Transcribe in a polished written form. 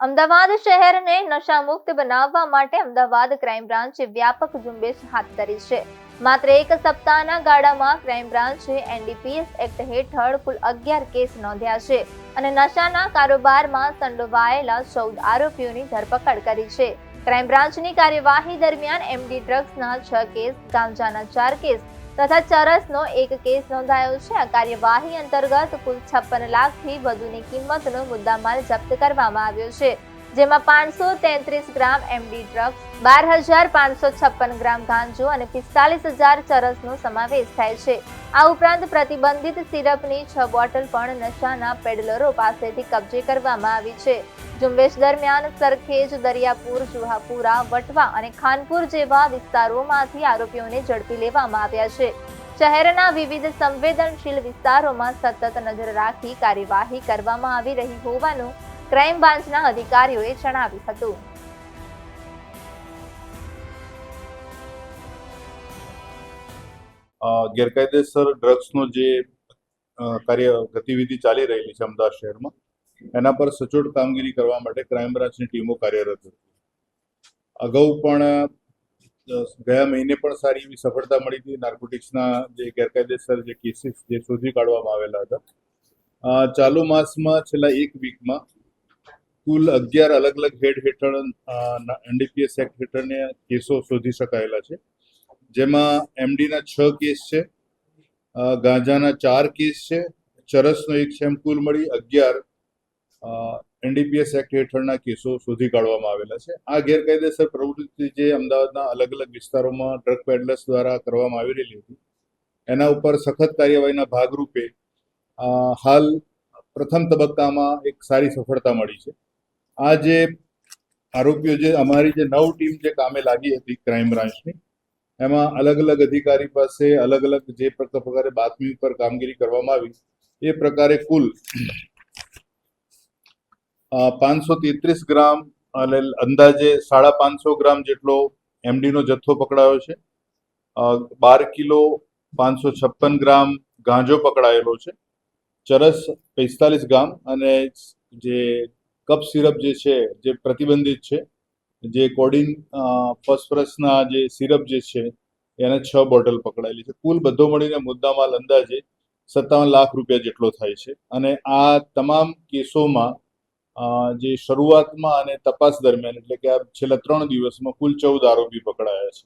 અમદાવાદ શહેરને નશામુક્ત બનાવવા માટે અમદાવાદ ક્રાઇમ બ્રાન્ચે વ્યાપક ઝુંબેશ હાથ ધરી છે. માત્ર એક સપ્તાહના ગાળામાં ક્રાઇમ બ્રાન્ચે એનડીપીએસ એક્ટ હેઠળ કુલ 11 કેસ નોંધ્યા છે અને નશાના કારોબારમાં સંડોવાયેલા 14 આરોપીઓની ધરપકડ કરી છે. ક્રાઇમ બ્રાન્ચની કાર્યવાહી દરમિયાન એમડી ડ્રગ્સના 6 કેસ, ગાંજાના 4 કેસ તથા ચરસનો 1 કેસ નોંધાયો છે. આ કાર્યવાહી અંતર્ગત કુલ 56 લાખથી વધુની કિંમતનો મુદ્દામાલ જપ્ત કરવામાં આવ્યો છે, જેમાં 533 ગ્રામ એમડી ડ્રગ્સ, 12,556 ગ્રામ ગાંજો અને 45,000 ચરસનો સમાવેશ થાય છે. આ ઉપરાંત પ્રતિબંધિત સિરપની 6 બોટલ પણ નશાના પેડલરો પાસેથી કબજે કરવામાં આવી છે. ઝુંબેશ દરમિયાન સરખેજ, દરિયાપુર, જુહાપુરા, વટવા અને ખાનપુર જેવા વિસ્તારોમાંથી આરોપીઓને ઝડપી લેવામાં આવ્યા છે. શહેરના વિવિધ સંવેદનશીલ વિસ્તારોમાં સતત નજર રાખી કાર્યવાહી કરવામાં આવી રહી હોવાનું ક્રાઇમ બ્રાન્ચના અધિકારીઓએ જણાવ્યું હતું. ગેરકાયદેસર ડ્રગ્સનો જે ગતિવિધિ ચાલી રહેલી છે અમદાવાદ શહેરમાં, એના પર સચોટ કામગીરી કરવા માટે ક્રાઇમ બ્રાન્ચની ટીમો કાર્યરત હતી. અગાઉ પણ ગયા મહિને પણ સારી એવી સફળતા મળી હતી. નાર્કોટિક્સના જે ગેરકાયદેસર જે કેસીસ જે શોધી કાઢવામાં આવેલા હતા. ચાલુ માસમાં છેલ્લા એક વીકમાં કુલ 11 અલગ અલગ હેડ હેઠળ એનડીપીએસ એક્ટ હેઠળના કેસો શોધી શકાયેલા છે, જેમાં એમડીના 6 કેસ છે, ગાંજાના 4 કેસ છે, ચરસનો 1 છે. એમ કુલ મળી 11 એનડીપીએસ એક્ટ હેઠળના કેસો શોધી કાઢવામાં આવેલા છે. આ ગેરકાયદેસર પ્રવૃત્તિ જે અમદાવાદના અલગ અલગ વિસ્તારોમાં ડ્રગ પેડલર્સ દ્વારા કરવામાં આવી રહેલી હતી, એના ઉપર સખત કાર્યવાહીના ભાગરૂપે હાલ પ્રથમ તબક્કામાં એક સારી સફળતા મળી છે. આ જે આરોપીઓ, જે અમારી જે 9 ટીમ જે કામે લાગી હતી ક્રાઇમ બ્રાન્ચની, એમાં અલગ અલગ અધિકારી પાસે અલગ અલગ જે પ્રકારે બાતમી પર કામગીરી કરવામાં આવી, એ પ્રકારે કુલ 533 ગ્રામ અને અંદાજે 550 ગ્રામ જેટલો એમડીનો જથ્થો પકડાયો છે. 12 કિલો 556 ગ્રામ ગાંજો પકડાયેલો છે. ચરસ 45 ગ્રામ અને જે કપ સિરપ જે છે, જે પ્રતિબંધિત છે, જે કોડિન ફોસ્ફરસના જે સિરપ જે છે, એને 6 બોટલ પકડાયેલી છે. કુલ બધો મળીને મુદ્દામાલ અંદાજે 57 લાખ રૂપિયા જેટલો થાય છે. અને આ તમામ કેસોમાં જે શરૂઆતમાં અને તપાસ દરમિયાન, એટલે કે આ છેલ્લા 3 દિવસમાં કુલ 14 આરોપી પકડાયા છે.